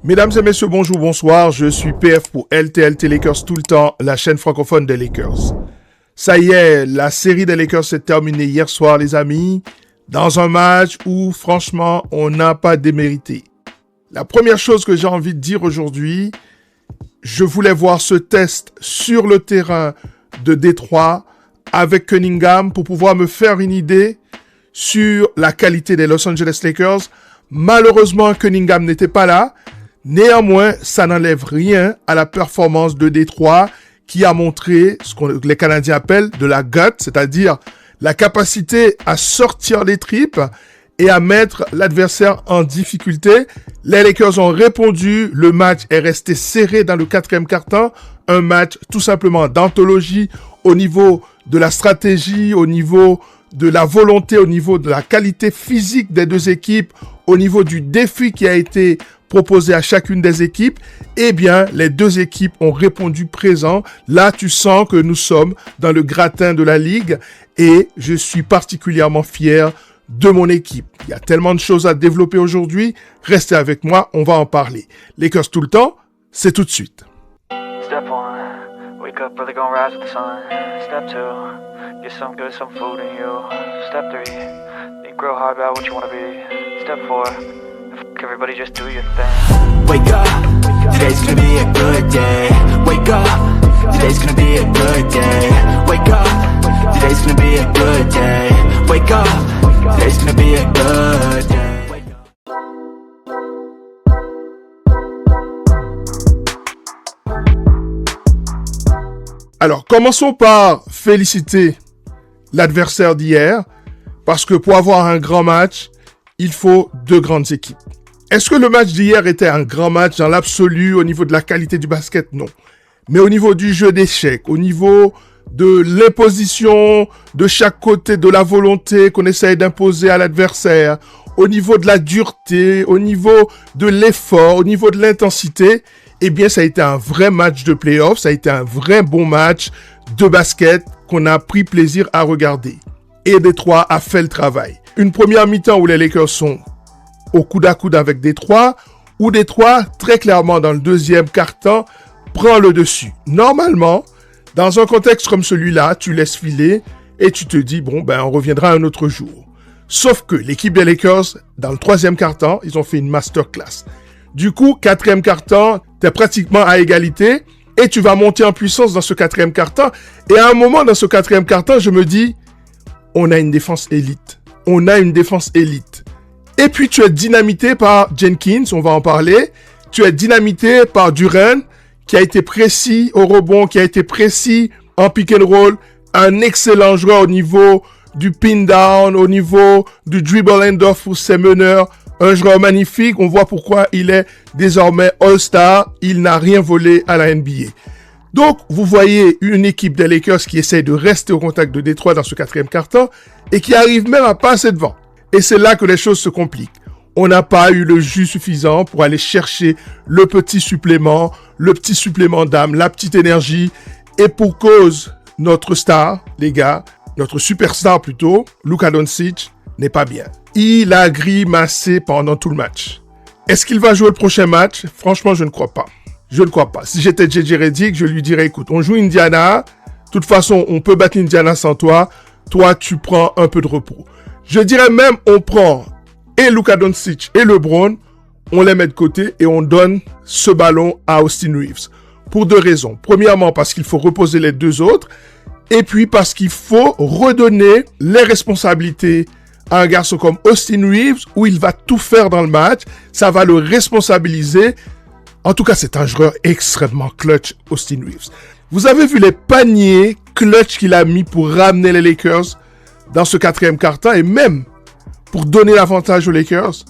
Mesdames et messieurs, bonjour, bonsoir. Je suis PF pour LTLT Lakers tout le temps, la chaîne francophone des Lakers. Ça y est, la série des Lakers s'est terminée hier soir, les amis, dans un match où, franchement, on n'a pas démérité. La première chose que j'ai envie de dire aujourd'hui, je voulais voir ce test sur le terrain de Détroit avec Cunningham pour pouvoir me faire une idée sur la qualité des Los Angeles Lakers. Malheureusement, Cunningham n'était pas là. Néanmoins, ça n'enlève rien à la performance de Détroit qui a montré ce que les Canadiens appellent de la gut, c'est-à-dire la capacité à sortir les tripes et à mettre l'adversaire en difficulté. Les Lakers ont répondu, le match est resté serré dans le quatrième quart-temps, un match tout simplement d'anthologie au niveau de la stratégie, au niveau de la volonté, au niveau de la qualité physique des deux équipes, au niveau du défi qui a été proposé à chacune des équipes. Eh bien, les deux équipes ont répondu présent. Là, tu sens que nous sommes dans le gratin de la ligue et je suis particulièrement fier de mon équipe. Il y a tellement de choses à développer aujourd'hui. Restez avec moi, on va en parler. Lakers tout le temps, c'est tout de suite. Step 1, wake up early, gonna rise with the sun. Step 2, get some good, some food in you. Step 3, think real hard about what you wanna be. Step 4, everybody just do your thing. Wake up, today's gonna be a good day. Wake up, today's gonna be a good day. Wake up, today's gonna be a good day. Wake up, today's gonna be a good day. Alors, commençons par féliciter l'adversaire d'hier, parce que pour avoir un grand match, il faut deux grandes équipes. Est-ce que le match d'hier était un grand match dans l'absolu au niveau de la qualité du basket? Non. Mais au niveau du jeu d'échecs, au niveau de l'imposition de chaque côté, de la volonté qu'on essaye d'imposer à l'adversaire, au niveau de la dureté, au niveau de l'effort, au niveau de l'intensité, eh bien, ça a été un vrai match de play-off, ça a été un vrai bon match de basket qu'on a pris plaisir à regarder. Et Détroit a fait le travail. Une première mi-temps où les Lakers sont au coude à coude avec Détroit, où Détroit, très clairement dans le deuxième quart-temps, prend le dessus. Normalement, dans un contexte comme celui-là, tu laisses filer et tu te dis, bon, on reviendra un autre jour. Sauf que l'équipe des Lakers, dans le troisième quart-temps, ils ont fait une masterclass. Du coup, quatrième quart-temps, t'es pratiquement à égalité et tu vas monter en puissance dans ce quatrième quart-temps. Et à un moment, dans ce quatrième quart-temps, je me dis, on a une défense élite. On a une défense élite. Et puis, tu es dynamité par Jenkins, on va en parler. Tu es dynamité par Duren, qui a été précis au rebond, qui a été précis en pick and roll. Un excellent joueur au niveau du pin down, au niveau du dribble end-off pour ses meneurs. Un joueur magnifique. On voit pourquoi il est désormais All-Star. Il n'a rien volé à la NBA. Donc, vous voyez une équipe des Lakers qui essaie de rester au contact de Détroit dans ce quatrième quart-temps et qui arrive même à passer devant. Et c'est là que les choses se compliquent. On n'a pas eu le jus suffisant pour aller chercher le petit supplément d'âme, la petite énergie. Et pour cause, notre star, les gars, notre superstar plutôt, Luka Doncic, n'est pas bien. Il a grimacé pendant tout le match. Est-ce qu'il va jouer le prochain match? Franchement, je ne crois pas. Je ne crois pas. Si j'étais JJ Redick, je lui dirais, écoute, on joue Indiana. De toute façon, on peut battre Indiana sans toi. Toi, tu prends un peu de repos. Je dirais même, on prend et Luka Doncic et LeBron, on les met de côté et on donne ce ballon à Austin Reeves. Pour deux raisons. Premièrement, parce qu'il faut reposer les deux autres. Et puis, parce qu'il faut redonner les responsabilités à un garçon comme Austin Reeves, où il va tout faire dans le match. Ça va le responsabiliser. En tout cas, c'est un joueur extrêmement clutch, Austin Reeves. Vous avez vu les paniers clutch qu'il a mis pour ramener les Lakers dans ce quatrième quart-temps et même pour donner l'avantage aux Lakers.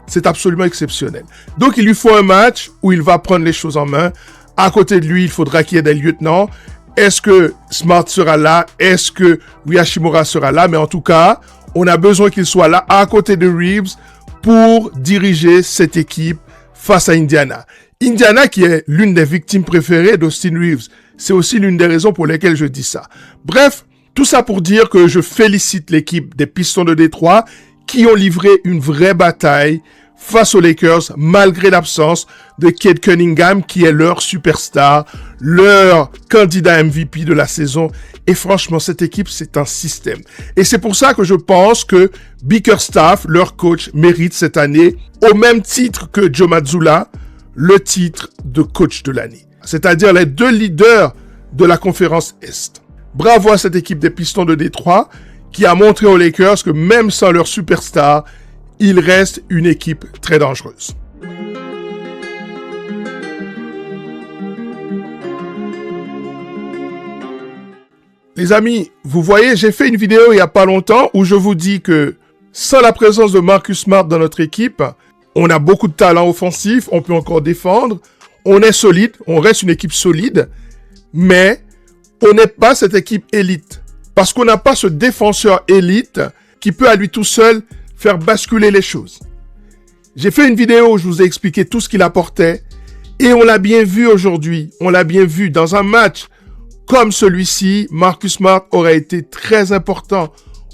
C'est absolument exceptionnel. Donc, il lui faut un match où il va prendre les choses en main. À côté de lui, il faudra qu'il y ait des lieutenants. Est-ce que Smart sera là? Est-ce que Hachimura sera là? Mais en tout cas, on a besoin qu'il soit là à côté de Reeves pour diriger cette équipe face à Indiana. Indiana qui est l'une des victimes préférées d'Austin Reeves. C'est aussi l'une des raisons pour lesquelles je dis ça. Bref, tout ça pour dire que je félicite l'équipe des Pistons de Détroit qui ont livré une vraie bataille face aux Lakers, malgré l'absence de Cade Cunningham, qui est leur superstar, leur candidat MVP de la saison. Et franchement, cette équipe, c'est un système. Et c'est pour ça que je pense que Bickerstaff, leur coach, mérite cette année, au même titre que Joe Mazzulla, le titre de coach de l'année. C'est-à-dire les deux leaders de la conférence Est. Bravo à cette équipe des Pistons de Détroit qui a montré aux Lakers que même sans leur superstar, il reste une équipe très dangereuse. Les amis, vous voyez, j'ai fait une vidéo il n'y a pas longtemps où je vous dis que sans la présence de Marcus Smart dans notre équipe, on a beaucoup de talent offensif, on peut encore défendre, on est solide, on reste une équipe solide, mais on n'est pas cette équipe élite. Parce qu'on n'a pas ce défenseur élite qui peut à lui tout seul faire basculer les choses. J'ai fait une vidéo où je vous ai expliqué tout ce qu'il apportait et on l'a bien vu aujourd'hui. On l'a bien vu dans un match comme celui-ci. Marcus Smart aurait été très important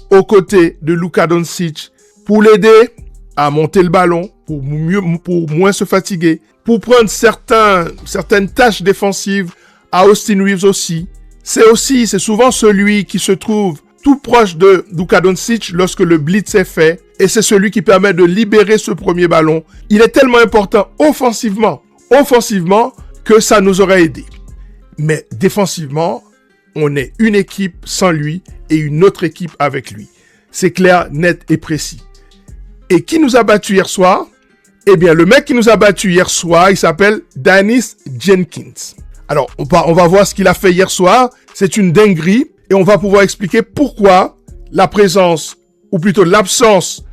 aux côtés de Luka Doncic pour l'aider à monter le ballon, pour moins se fatiguer, pour prendre certaines tâches défensives à Austin Reeves aussi. C'est souvent celui qui se trouve tout proche de Luka Doncic lorsque le blitz est fait et c'est celui qui permet de libérer ce premier ballon. Il est tellement important offensivement que ça nous aurait aidé. Mais défensivement, on est une équipe sans lui et une autre équipe avec lui. C'est clair, net et précis. Et qui nous a battu hier soir? Eh bien, le mec qui nous a battu hier soir, il s'appelle Dennis Jenkins. Alors, on va voir ce qu'il a fait hier soir. C'est une dinguerie et on va pouvoir expliquer pourquoi la présence, ou plutôt l'absence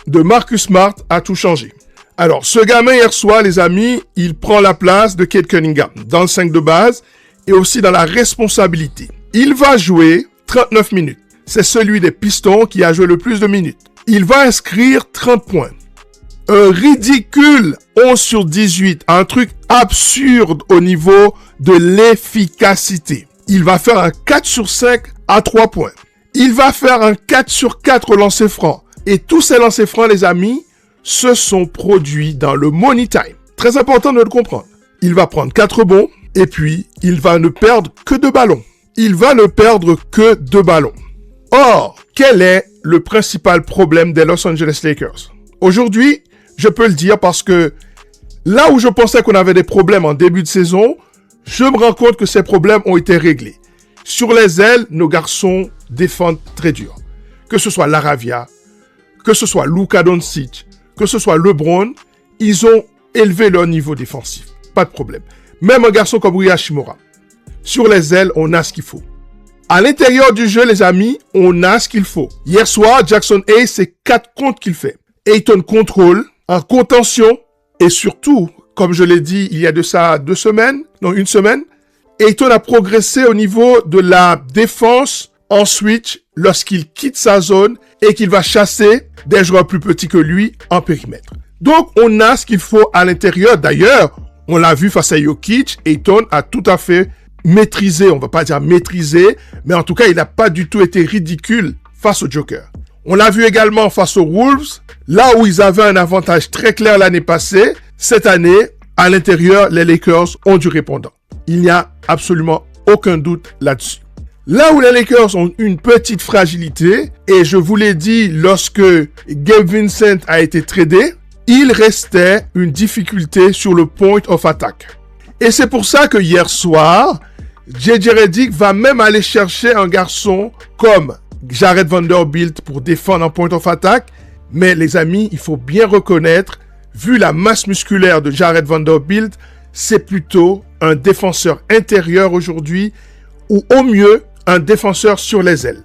de Marcus Smart a tout changé. Alors, ce gamin hier soir, les amis, il prend la place de Cade Cunningham dans le 5 de base et aussi dans la responsabilité. Il va jouer 39 minutes. C'est celui des Pistons qui a joué le plus de minutes. Il va inscrire 30 points. Un ridicule 11 sur 18, un truc absurde au niveau de l'efficacité. Il va faire un 4 sur 5 à 3 points. Il va faire un 4 sur 4 lancers francs. Et tous ces lancers francs, les amis, se sont produits dans le money time. Très important de le comprendre. Il va prendre 4 rebonds et puis il va ne perdre que 2 ballons. Il va ne perdre que 2 ballons. Or, quel est le principal problème des Los Angeles Lakers? Aujourd'hui, je peux le dire parce que là où je pensais qu'on avait des problèmes en début de saison, je me rends compte que ces problèmes ont été réglés. Sur les ailes, nos garçons défendent très dur. Que ce soit Laravia, que ce soit Luka Doncic, que ce soit LeBron, ils ont élevé leur niveau défensif. Pas de problème. Même un garçon comme Rui Hachimura. Sur les ailes, on a ce qu'il faut. À l'intérieur du jeu, les amis, on a ce qu'il faut. Hier soir, Jackson Hayes, c'est 4 comptes qu'il fait. Ayton contrôle, en contention, et surtout, comme je l'ai dit il y a de ça une semaine, Ayton a progressé au niveau de la défense en switch lorsqu'il quitte sa zone et qu'il va chasser des joueurs plus petits que lui en périmètre. Donc, on a ce qu'il faut à l'intérieur. D'ailleurs, on l'a vu face à Jokic, Ayton a tout à fait maîtrisé, on va pas dire maîtrisé, mais en tout cas, il n'a pas du tout été ridicule face au Joker. On l'a vu également face aux Wolves, là où ils avaient un avantage très clair l'année passée. Cette année, à l'intérieur, les Lakers ont du répondant. Il n'y a absolument aucun doute là-dessus. Là où les Lakers ont une petite fragilité, et je vous l'ai dit lorsque Gabe Vincent a été tradé, il restait une difficulté sur le point of attack. Et c'est pour ça que hier soir, J.J. Redick va même aller chercher un garçon comme Jared Vanderbilt pour défendre en point of attack. Mais les amis, il faut bien reconnaître, vu la masse musculaire de Jared Vanderbilt, c'est plutôt un défenseur intérieur aujourd'hui ou au mieux un défenseur sur les ailes.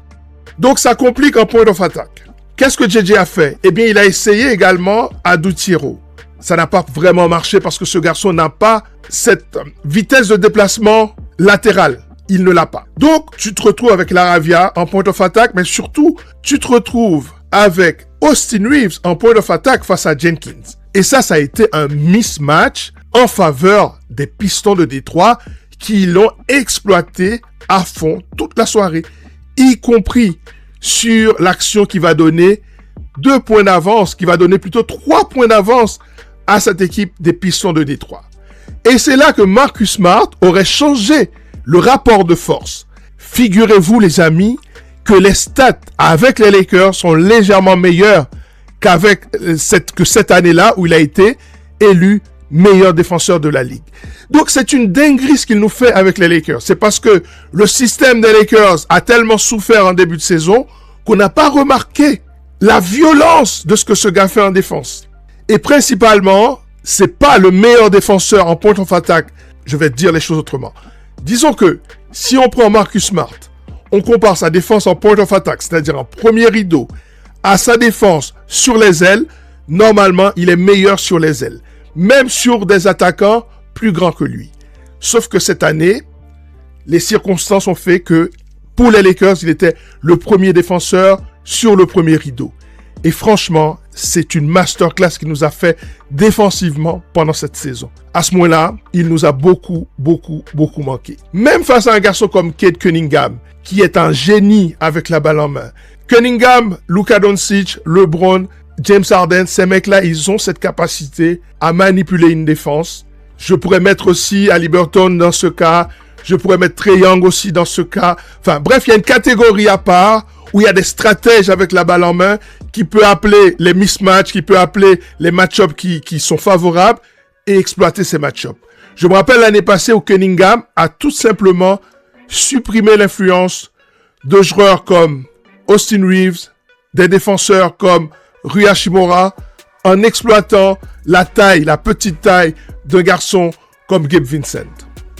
Donc ça complique en point of attack. Qu'est-ce que JJ a fait? Eh bien, il a essayé également Adou Thiero. Ça n'a pas vraiment marché parce que ce garçon n'a pas cette vitesse de déplacement latérale. Il ne l'a pas. Donc, tu te retrouves avec Laravia en point of attack, mais surtout, tu te retrouves avec Austin Reeves en point of attack face à Jenkins. Et ça a été un mismatch en faveur des Pistons de Détroit qui l'ont exploité à fond toute la soirée, y compris sur l'action qui va donner 2 points d'avance, qui va donner plutôt 3 points d'avance à cette équipe des Pistons de Détroit. Et c'est là que Marcus Smart aurait changé le rapport de force. Figurez-vous, les amis, que les stats avec les Lakers sont légèrement meilleures que cette année-là où il a été élu meilleur défenseur de la ligue. Donc, c'est une dinguerie ce qu'il nous fait avec les Lakers. C'est parce que le système des Lakers a tellement souffert en début de saison qu'on n'a pas remarqué la violence de ce que ce gars fait en défense. Et principalement, c'est pas le meilleur défenseur en point of attack. Je vais te dire les choses autrement. Disons que si on prend Marcus Smart, on compare sa défense en point of attack, c'est-à-dire en premier rideau, à sa défense sur les ailes, normalement, il est meilleur sur les ailes. Même sur des attaquants plus grands que lui. Sauf que cette année, les circonstances ont fait que pour les Lakers, il était le premier défenseur sur le premier rideau. Et franchement, c'est une masterclass qu'il nous a fait défensivement pendant cette saison. À ce moment-là, il nous a beaucoup manqué. Même face à un garçon comme Cade Cunningham, qui est un génie avec la balle en main. Cunningham, Luka Doncic, LeBron, James Harden, ces mecs-là, ils ont cette capacité à manipuler une défense. Je pourrais mettre aussi Haliburton dans ce cas. Je pourrais mettre Trae Young aussi dans ce cas. Enfin, bref, il y a une catégorie à part où il y a des stratèges avec la balle en main qui peut appeler les mismatchs, qui peut appeler les match-ups qui sont favorables et exploiter ces match-ups. Je me rappelle l'année passée où Cunningham a tout simplement supprimé l'influence de joueurs comme Austin Reeves, des défenseurs comme Rui Hachimura, en exploitant la petite taille d'un garçon comme Gabe Vincent.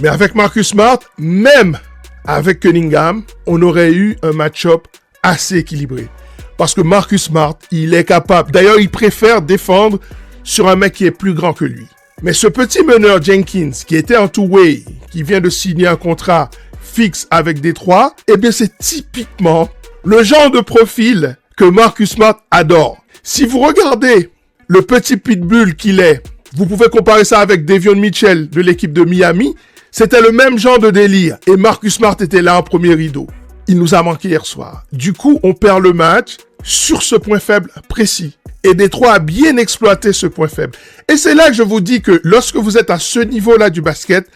Mais avec Marcus Smart, même avec Cunningham, on aurait eu un match-up assez équilibré. Parce que Marcus Smart, il est capable. D'ailleurs, il préfère défendre sur un mec qui est plus grand que lui. Mais ce petit meneur Jenkins, qui était en two-way, qui vient de signer un contrat fixe avec Détroit, eh bien, c'est typiquement le genre de profil que Marcus Smart adore. Si vous regardez le petit pitbull qu'il est, vous pouvez comparer ça avec Davion Mitchell de l'équipe de Miami. C'était le même genre de délire. Et Marcus Smart était là en premier rideau. Il nous a manqué hier soir. Du coup, on perd le match sur ce point faible précis. Et Détroit a bien exploité ce point faible. Et c'est là que je vous dis que lorsque vous êtes à ce niveau-là du basket,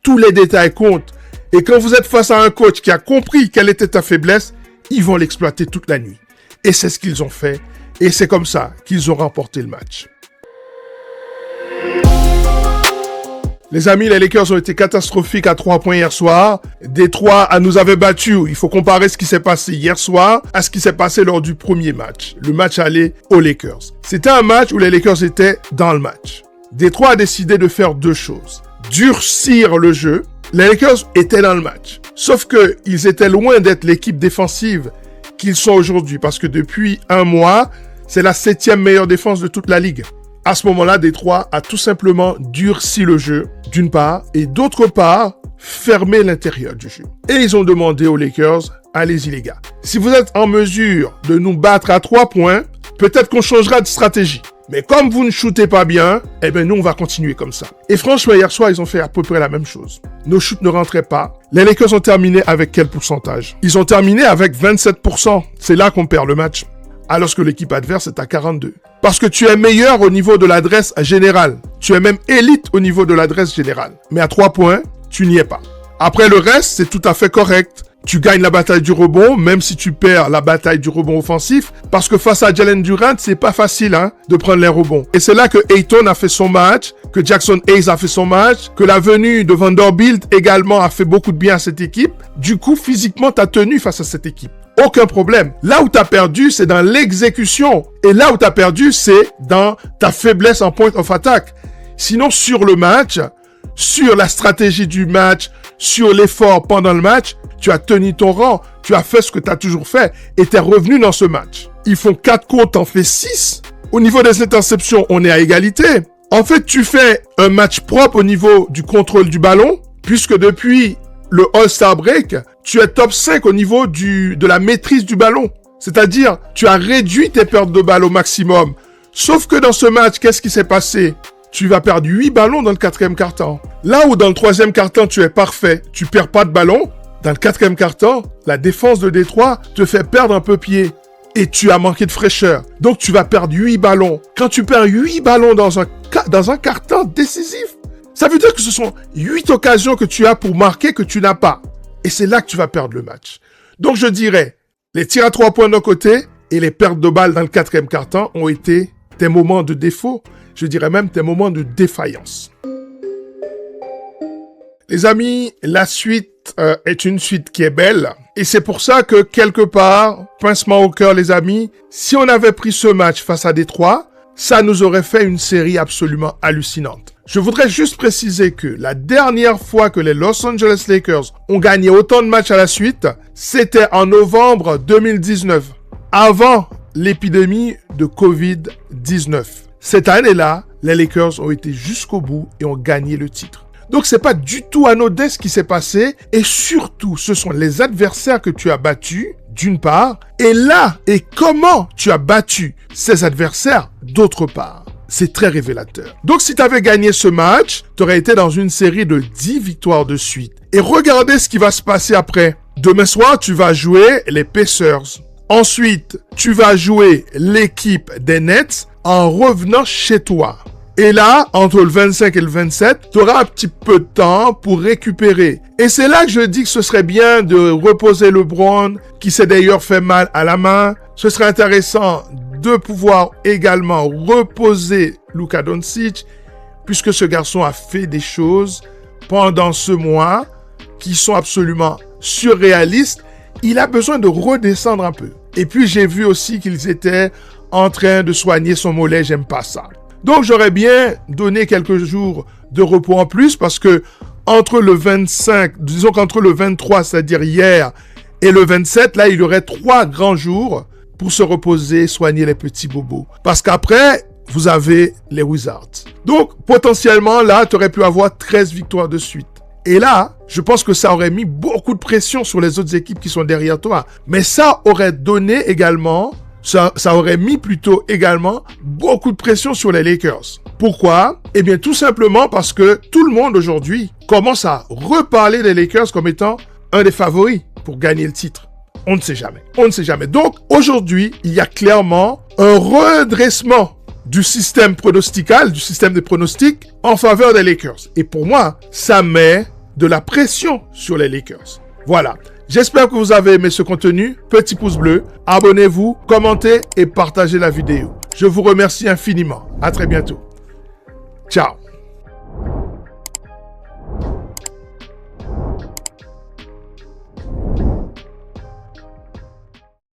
tous les détails comptent. Et quand vous êtes face à un coach qui a compris quelle était ta faiblesse, ils vont l'exploiter toute la nuit. Et c'est ce qu'ils ont fait. Et c'est comme ça qu'ils ont remporté le match. Les amis, les Lakers ont été catastrophiques à 3 points hier soir. Détroit nous avait battus. Il faut comparer ce qui s'est passé hier soir à ce qui s'est passé lors du premier match. Le match allait aux Lakers. C'était un match où les Lakers étaient dans le match. Détroit a décidé de faire 2 choses. Durcir le jeu. Les Lakers étaient dans le match. Sauf que ils étaient loin d'être l'équipe défensive qu'ils sont aujourd'hui. Parce que depuis un mois, c'est la 7e meilleure défense de toute la ligue. À ce moment-là, Détroit a tout simplement durci le jeu, d'une part, et d'autre part, fermé l'intérieur du jeu. Et ils ont demandé aux Lakers, allez-y les gars. Si vous êtes en mesure de nous battre à 3 points, peut-être qu'on changera de stratégie. Mais comme vous ne shootez pas bien, eh bien nous on va continuer comme ça. Et franchement, hier soir, ils ont fait à peu près la même chose. Nos shoots ne rentraient pas. Les Lakers ont terminé avec quel pourcentage? Ils ont terminé avec 27%. C'est là qu'on perd le match. Alors que l'équipe adverse est à 42. Parce que tu es meilleur au niveau de l'adresse générale. Tu es même élite au niveau de l'adresse générale. Mais à 3 points, tu n'y es pas. Après le reste, c'est tout à fait correct. Tu gagnes la bataille du rebond, même si tu perds la bataille du rebond offensif. Parce que face à Jalen Durant, c'est pas facile de prendre les rebonds. Et c'est là que Ayton a fait son match, que Jackson Hayes a fait son match, que la venue de Vanderbilt également a fait beaucoup de bien à cette équipe. Du coup, physiquement, tu as tenu face à cette équipe. Aucun problème. Là où tu as perdu, c'est dans l'exécution. Et là où tu as perdu, c'est dans ta faiblesse en point of attack. Sinon, sur le match, sur la stratégie du match, sur l'effort pendant le match, tu as tenu ton rang. Tu as fait ce que tu as toujours fait. Et tu es revenu dans ce match. Ils font 4 côtes, t'en fais 6. Au niveau des interceptions, on est à égalité. En fait, tu fais un match propre au niveau du contrôle du ballon, puisque depuis le All-Star Break, tu es top 5 au niveau de la maîtrise du ballon. C'est-à-dire, tu as réduit tes pertes de balles au maximum. Sauf que dans ce match, qu'est-ce qui s'est passé? Tu vas perdre 8 ballons dans le 4e quart-temps. Là où dans le 3e quart-temps, tu es parfait, tu perds pas de ballon. Dans le 4e quart-temps, la défense de Détroit te fait perdre un peu pied. et tu as manqué de fraîcheur. Donc, tu vas perdre 8 ballons. Quand tu perds 8 ballons dans un quart-temps décisif, ça veut dire que ce sont 8 occasions que tu as pour marquer que tu n'as pas. Et c'est là que tu vas perdre le match. Donc, je dirais, les tirs à 3 points d'un côté et les pertes de balles dans le 4e quart-temps ont été tes moments de défaut. Je dirais même tes moments de défaillance. Les amis, la suite est une suite qui est belle. Et c'est pour ça que, quelque part, pincement au cœur, les amis, si on avait pris ce match face à Détroit, ça nous aurait fait une série absolument hallucinante. Je voudrais juste préciser que la dernière fois que les Los Angeles Lakers ont gagné autant de matchs à la suite, c'était en novembre 2019, avant l'épidémie de Covid-19. Cette année-là, les Lakers ont été jusqu'au bout et ont gagné le titre. Donc, c'est pas du tout anodin ce qui s'est passé. Et surtout, ce sont les adversaires que tu as battus, d'une part. Et là, et comment tu as battu ces adversaires, d'autre part. C'est très révélateur. Donc, si tu avais gagné ce match, tu aurais été dans une série de 10 victoires de suite. Et regardez ce qui va se passer après. Demain soir, tu vas jouer les Pacers. Ensuite, tu vas jouer l'équipe des Nets en revenant chez toi. Et là, entre le 25 et le 27, tu auras un petit peu de temps pour récupérer. Et c'est là que je dis que ce serait bien de reposer LeBron, qui s'est d'ailleurs fait mal à la main. Ce serait intéressant de pouvoir également reposer Luka Doncic, puisque ce garçon a fait des choses pendant ce mois qui sont absolument surréalistes. Il a besoin de redescendre un peu. Et puis, j'ai vu aussi qu'ils étaient en train de soigner son mollet. J'aime pas ça. Donc, j'aurais bien donné quelques jours de repos en plus parce que entre le 25, disons qu'entre le 23, c'est-à-dire hier, et le 27, là, il y aurait 3 grands jours pour se reposer, soigner les petits bobos. Parce qu'après, vous avez les Wizards. Donc, potentiellement, là, tu aurais pu avoir 13 victoires de suite. Et là, je pense que ça aurait mis beaucoup de pression sur les autres équipes qui sont derrière toi. Mais ça aurait donné également... Ça aurait mis plutôt également beaucoup de pression sur les Lakers. Pourquoi? Eh bien, tout simplement parce que tout le monde aujourd'hui commence à reparler des Lakers comme étant un des favoris pour gagner le titre. On ne sait jamais. On ne sait jamais. Donc, aujourd'hui, il y a clairement un redressement du système pronostical, du système des pronostics en faveur des Lakers. Et pour moi, ça met de la pression sur les Lakers. Voilà. J'espère que vous avez aimé ce contenu. Petit pouce bleu, abonnez-vous, commentez et partagez la vidéo. Je vous remercie infiniment. À très bientôt. Ciao.